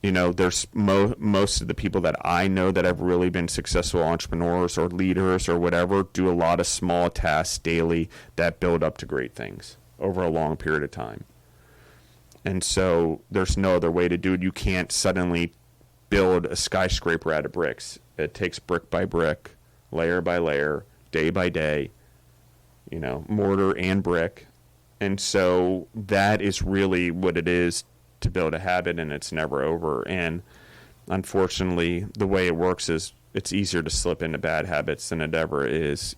you know, there's most of the people that I know that have really been successful entrepreneurs or leaders or whatever do a lot of small tasks daily that build up to great things over a long period of time. And so there's no other way to do it. You can't suddenly build a skyscraper out of bricks. It takes brick by brick, layer by layer, day by day, you know, mortar and brick. And so that is really what it is to build a habit, and it's never over. And unfortunately, the way it works is it's easier to slip into bad habits than it ever is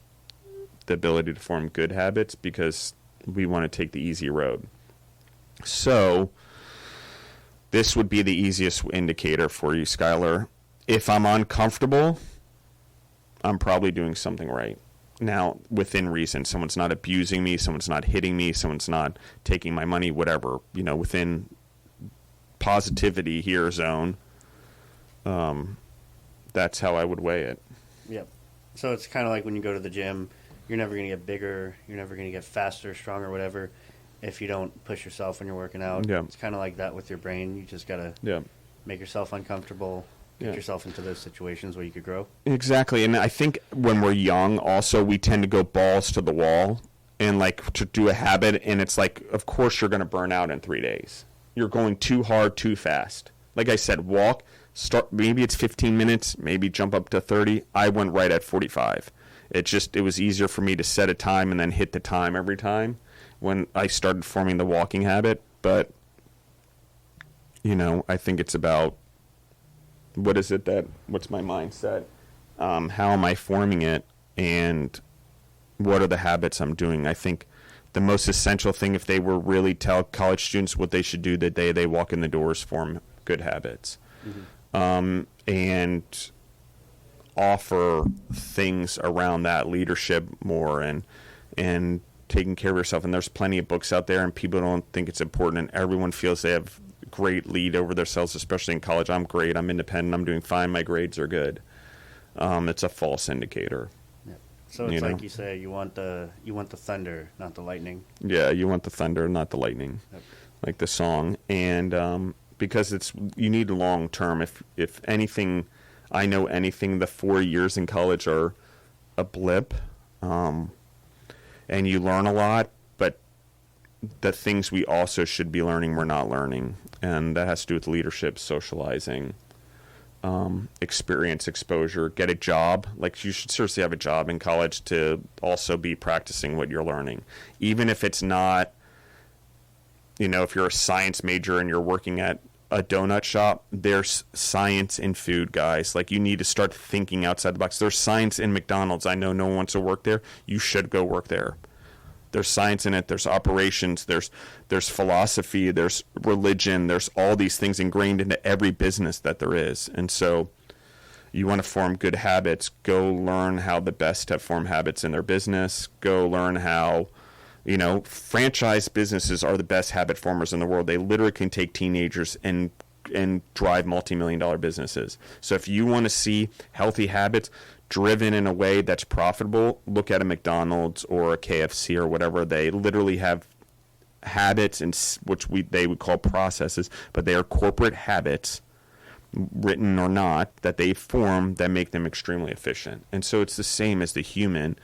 the ability to form good habits, because we want to take the easy road. So this would be the easiest indicator for you, Skylar. If I'm uncomfortable, I'm probably doing something right. Now, within reason, someone's not abusing me, someone's not hitting me, someone's not taking my money, whatever, you know, within positivity here zone, that's how I would weigh it. Yep. So it's kind of like when you go to the gym, you're never going to get bigger, you're never going to get faster, stronger, whatever, if you don't push yourself when you're working out. Yeah. It's kind of like that with your brain. You just got to make yourself uncomfortable, get yourself into those situations where you could grow. Exactly. And I think when we're young, also, we tend to go balls to the wall and like to do a habit, and it's like, of course you're going to burn out in 3 days. You're going too hard, too fast. Like I said, walk, start, maybe it's 15 minutes, maybe jump up to 30. I went right at 45. It was easier for me to set a time and then hit the time every time when I started forming the walking habit. But, you know, I think it's about, what's my mindset? How am I forming it? And what are the habits I'm doing? I think the most essential thing, if they were really tell college students what they should do the day they walk in the doors, form good habits, and offer things around that leadership more and taking care of yourself. And there's plenty of books out there, and people don't think it's important, and everyone feels they have great lead over themselves, especially in college. I'm great, I'm independent, I'm doing fine, my grades are good. It's a false indicator. Yeah. So it's like you say, you want the thunder, not the lightning. Yeah, you want the thunder, not the lightning. Yep. Like the song. And because you need long term. If anything, I know anything, the 4 years in college are a blip, and you learn a lot, but the things we also should be learning, we're not learning. And that has to do with leadership, socializing, experience, exposure, get a job. Like, you should seriously have a job in college to also be practicing what you're learning. Even if it's not, if you're a science major and you're working at a donut shop, there's science in food, guys. Like, you need to start thinking outside the box. There's science in McDonald's. I know no one wants to work there. You should go work there. There's science in it. There's operations. There's philosophy. There's religion. There's all these things ingrained into every business that there is. And so you want to form good habits. Go learn how the best have formed habits in their business. Go learn how, franchise businesses are the best habit formers in the world. They literally can take teenagers and drive multi-million-dollar businesses. So if you want to see healthy habits driven in a way that's profitable, look at a McDonald's or a KFC or whatever. They literally have habits, which they would call processes, but they are corporate habits, written or not, that they form that make them extremely efficient. And so it's the same as the human,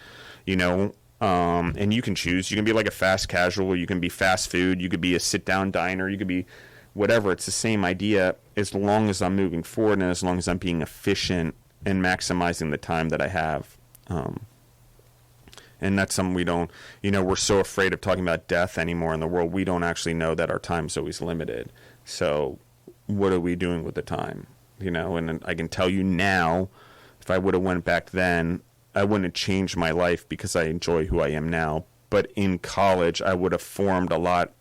and you can choose. You can be like a fast casual, you can be fast food, you could be a sit-down diner, you could be whatever. It's the same idea, as long as I'm moving forward and as long as I'm being efficient and maximizing the time that I have. And that's something we don't, we're so afraid of talking about death anymore in the world. We don't actually know that our time's always limited. So what are we doing with the time? And I can tell you now, if I would have went back then, I wouldn't have changed my life because I enjoy who I am now. But in college, I would have formed a lot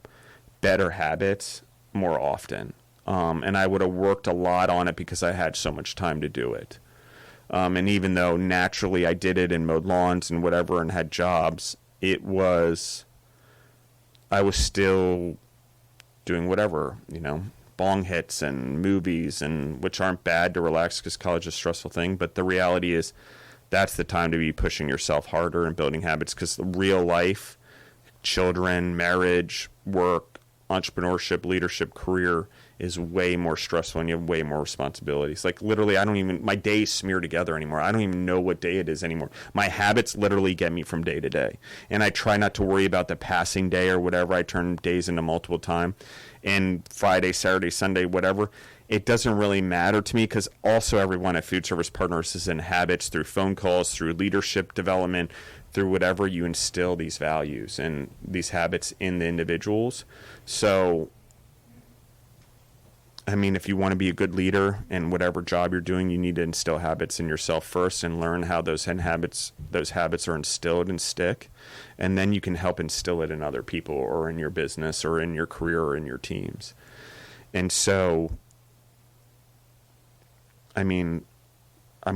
better habits more often. And I would have worked a lot on it because I had so much time to do it. And even though naturally I did it and mowed lawns and whatever and had jobs, I was still doing whatever, bong hits and movies, and which aren't bad to relax because college is a stressful thing. But the reality is that's the time to be pushing yourself harder and building habits, because the real life, children, marriage, work, entrepreneurship, leadership, career is way more stressful, and you have way more responsibilities. Like, literally, my days smear together anymore. I don't even know what day it is anymore. My habits literally get me from day to day. And I try not to worry about the passing day or whatever. I turn days into multiple time. And Friday, Saturday, Sunday, whatever, it doesn't really matter to me, because also everyone at Food Service Partners is in habits through phone calls, through leadership development, through whatever. You instill these values and these habits in the individuals. So if you want to be a good leader in whatever job you're doing, you need to instill habits in yourself first and learn how those habits are instilled and stick. And then you can help instill it in other people or in your business or in your career or in your teams. And so, I'm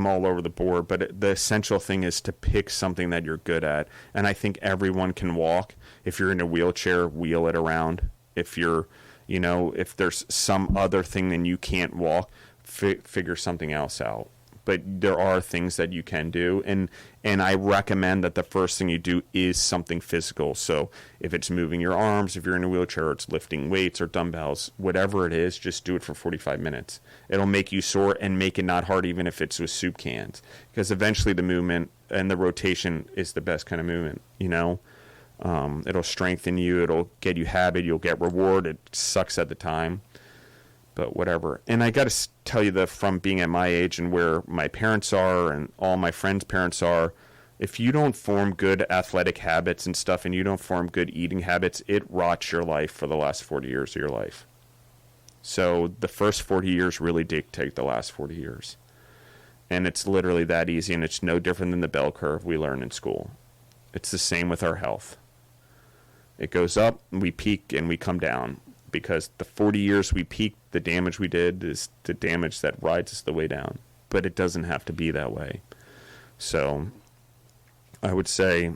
all over the board, but the essential thing is to pick something that you're good at. And I think everyone can walk. If you're in a wheelchair, wheel it around. If you're if there's some other thing then you can't walk, figure something else out. But there are things that you can do, and I recommend that the first thing you do is something physical. So if it's moving your arms, if you're in a wheelchair, or it's lifting weights or dumbbells, whatever it is, just do it for 45 minutes. It'll make you sore and make it not hard, even if it's with soup cans, because eventually the movement and the rotation is the best kind of movement. It'll strengthen you. It'll get you habit. You'll get reward. It sucks at the time, but whatever. And I got to tell you, from being at my age and where my parents are and all my friends' parents are, if you don't form good athletic habits and stuff, and you don't form good eating habits, it rots your life for the last 40 years of your life. So the first 40 years really dictate the last 40 years. And it's literally that easy, and it's no different than the bell curve we learn in school. It's the same with our health. It goes up, and we peak, and we come down, because the 40 years we peak the damage we did is the damage that rides us the way down. But it doesn't have to be that way. So I would say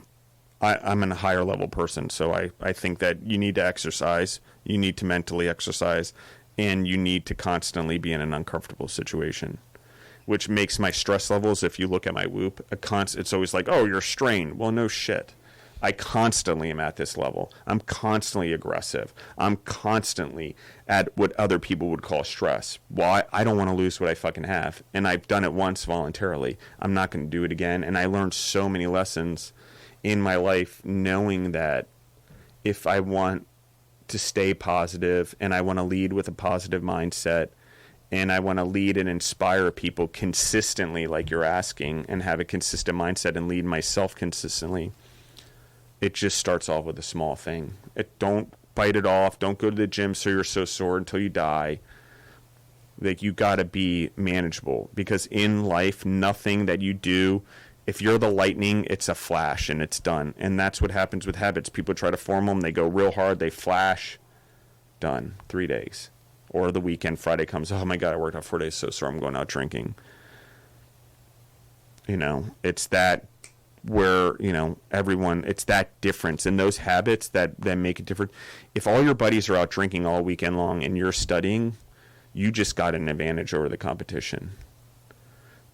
I'm a higher level person. So I think that you need to exercise. You need to mentally exercise. And you need to constantly be in an uncomfortable situation, which makes my stress levels, if you look at my Whoop, it's always like, oh, you're strained. Well, no shit. I constantly am at this level. I'm constantly aggressive. I'm constantly at what other people would call stress. Well, I don't want to lose what I fucking have. And I've done it once voluntarily. I'm not going to do it again. And I learned so many lessons in my life knowing that if I want to stay positive and I want to lead with a positive mindset and I want to lead and inspire people consistently like you're asking and have a consistent mindset and lead myself consistently, it just starts off with a small thing. Don't bite it off. Don't go to the gym so you're so sore until you die. Like, you got to be manageable, because in life, nothing that you do, if you're the lightning, it's a flash and it's done. And that's what happens with habits. People try to form them. They go real hard. They flash. Done. 3 days. Or the weekend, Friday comes, oh my God, I worked out 4 days, so sore, I'm going out drinking. You know, it's that where, you know, everyone, it's that difference. And those habits that make it different. If all your buddies are out drinking all weekend long and you're studying, you just got an advantage over the competition.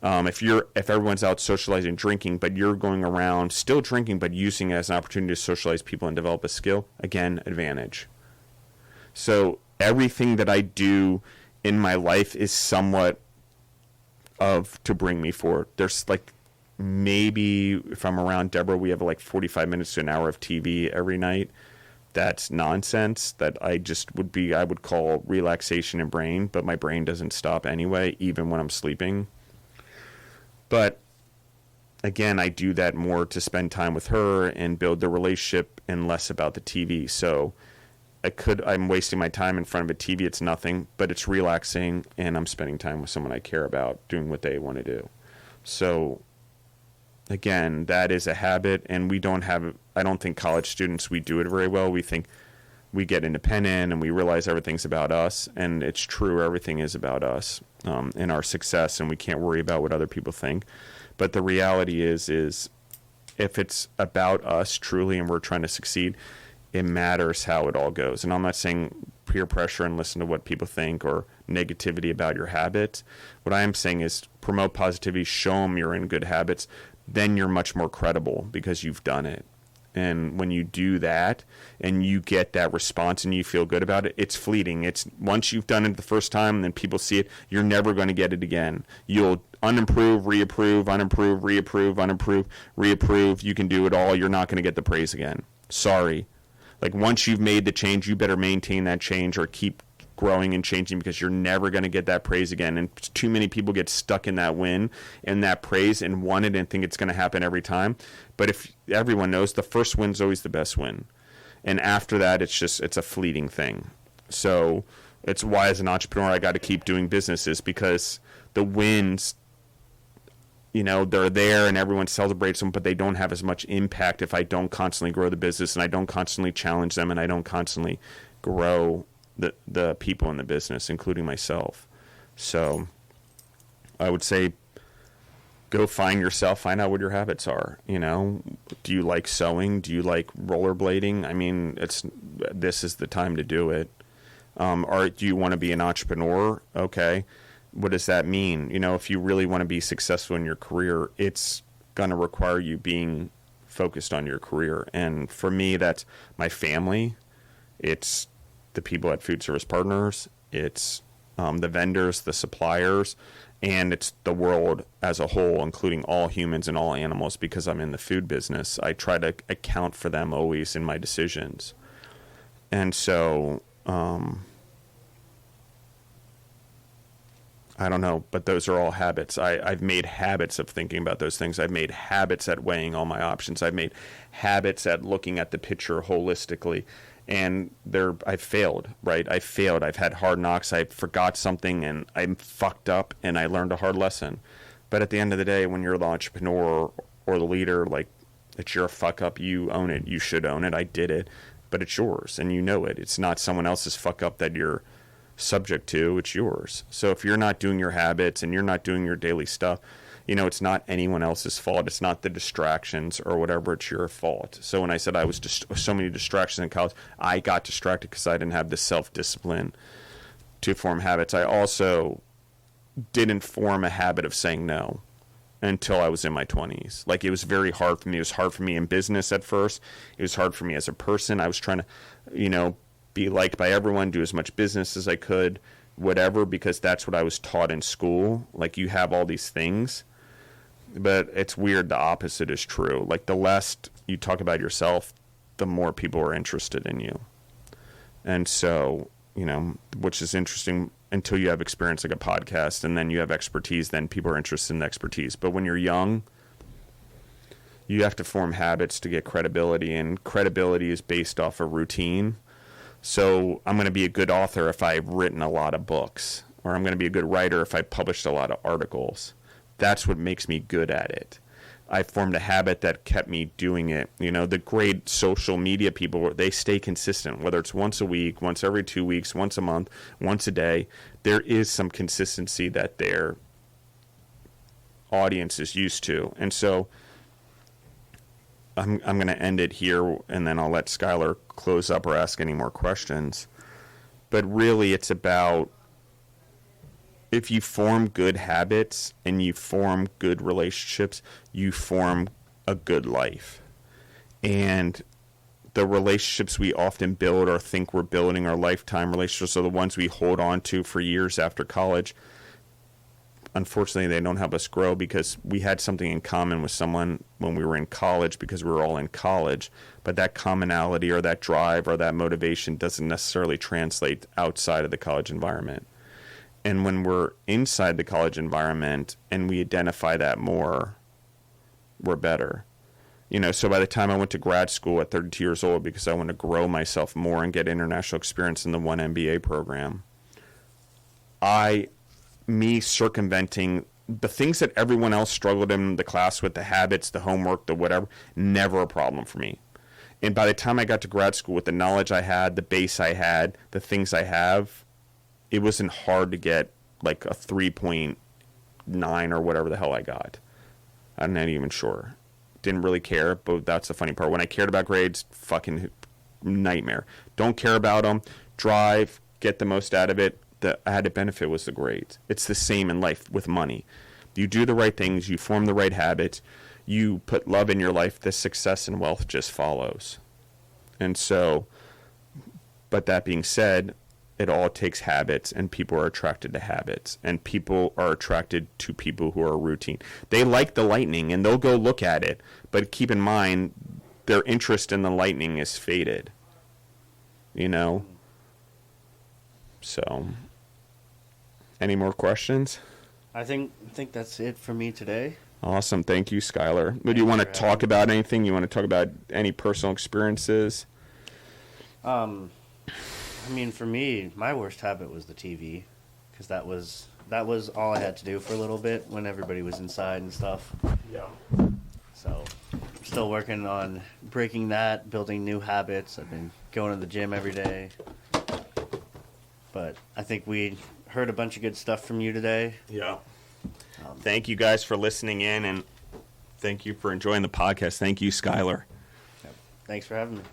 If everyone's out socializing, drinking, but you're going around still drinking, but using it as an opportunity to socialize people and develop a skill, again, advantage. So everything that I do in my life is somewhat to bring me forward. There's like, maybe if I'm around Deborah, we have like 45 minutes to an hour of TV every night. That's nonsense that I would call relaxation in brain, but my brain doesn't stop anyway, even when I'm sleeping. But again, I do that more to spend time with her and build the relationship and less about the TV. So I'm wasting my time in front of a TV. It's nothing, but it's relaxing, and I'm spending time with someone I care about doing what they want to do. So again, that is a habit, and I don't think college students, we do it very well. We think we get independent and we realize everything's about us, and it's true, everything is about us and our success, and we can't worry about what other people think. But the reality is if it's about us truly and we're trying to succeed, it matters how it all goes. And I'm not saying peer pressure and listen to what people think or negativity about your habits. What I am saying is promote positivity, show them you're in good habits, then you're much more credible because you've done it. And when you do that and you get that response and you feel good about it, it's fleeting. It's once you've done it the first time and then people see it, you're never going to get it again. You'll unimprove, reapprove, unimprove, reapprove, unimprove, reapprove. You can do it all. You're not going to get the praise again. Sorry. Like, once you've made the change, you better maintain that change or keep growing and changing, because you're never going to get that praise again. And too many people get stuck in that win and that praise and want it and think it's going to happen every time. But if everyone knows, the first win's always the best win. And after that, it's a fleeting thing. So it's why, as an entrepreneur, I got to keep doing businesses, because the wins, you know, they're there and everyone celebrates them, but they don't have as much impact if I don't constantly grow the business and I don't constantly challenge them and I don't constantly grow the people in the business, including myself. So I would say go find yourself, find out what your habits are. You know, do you like sewing? Do you like rollerblading? I mean, this is the time to do it. Or do you want to be an entrepreneur? Okay. What does that mean? You know, if you really want to be successful in your career, it's going to require you being focused on your career. And for me, that's my family. It's the people at Food Service Partners. It's the vendors, the suppliers, and it's the world as a whole, including all humans and all animals, because I'm in the food business. I try to account for them always in my decisions. And so, I don't know, but those are all habits. I've made habits of thinking about those things. I've made habits at weighing all my options. I've made habits at looking at the picture holistically. And I've failed, right? I failed. I've had hard knocks. I forgot something and I'm fucked up and I learned a hard lesson. But at the end of the day, when you're the entrepreneur or the leader, like, it's your fuck up. You own it. You should own it. I did it, but it's yours and you know it. It's not someone else's fuck up that you're subject to, it's yours. So if you're not doing your habits and you're not doing your daily stuff, it's not anyone else's fault. It's not the distractions or whatever. It's your fault. So when I said I was just so many distractions in college, I got distracted because I didn't have the self-discipline to form habits. I also didn't form a habit of saying no until I was in my 20s. Like, it was very hard for me. It was hard for me in business at first. It was hard for me as a person. I was trying to, be liked by everyone, do as much business as I could, whatever, because that's what I was taught in school. Like, you have all these things. But it's weird. The opposite is true. Like, the less you talk about yourself, the more people are interested in you. And so, which is interesting until you have experience like a podcast, and then you have expertise, then people are interested in the expertise. But when you're young, you have to form habits to get credibility, and credibility is based off a routine. So I'm going to be a good author if I've written a lot of books, or I'm going to be a good writer if I've published a lot of articles. That's what makes me good at it. I formed a habit that kept me doing it. The great social media people, they stay consistent, whether it's once a week, once every 2 weeks, once a month, once a day. There is some consistency that their audience is used to. And so I'm going to end it here, and then I'll let Skylar close up or ask any more questions. But really, it's about, if you form good habits and you form good relationships, you form a good life. And the relationships we often build or think we're building, our lifetime relationships, are the ones we hold on to for years after college. Unfortunately, they don't help us grow, because we had something in common with someone when we were in college, because we were all in college. But that commonality or that drive or that motivation doesn't necessarily translate outside of the college environment. And when we're inside the college environment and we identify that more, we're better. So by the time I went to grad school at 32 years old, because I want to grow myself more and get international experience in the one MBA program, me circumventing the things that everyone else struggled in the class with, the habits, the homework, the whatever, never a problem for me. And by the time I got to grad school, with the knowledge I had, the base I had, the things I have, it wasn't hard to get like a 3.9 or whatever the hell I got. I'm not even sure. Didn't really care, but that's the funny part. When I cared about grades, fucking nightmare. Don't care about them. Drive, get the most out of it. The added benefit was the grades. It's the same in life with money. You do the right things, you form the right habits, you put love in your life, the success and wealth just follows. And so, but that being said, it all takes habits, and people are attracted to habits, and people are attracted to people who are routine. They like the lightning, and they'll go look at it, but keep in mind, their interest in the lightning is faded. So, any more questions? I think that's it for me today. Awesome. Thank you, Skylar. Do you want to talk about anything? You want to talk about any personal experiences? For me, my worst habit was the TV, because that was all I had to do for a little bit when everybody was inside and stuff. Yeah. So, I'm still working on breaking that, building new habits. I've been going to the gym every day. But I think we heard a bunch of good stuff from you today. Yeah. Thank you guys for listening in, and thank you for enjoying the podcast. Thank you, Skylar. Thanks for having me.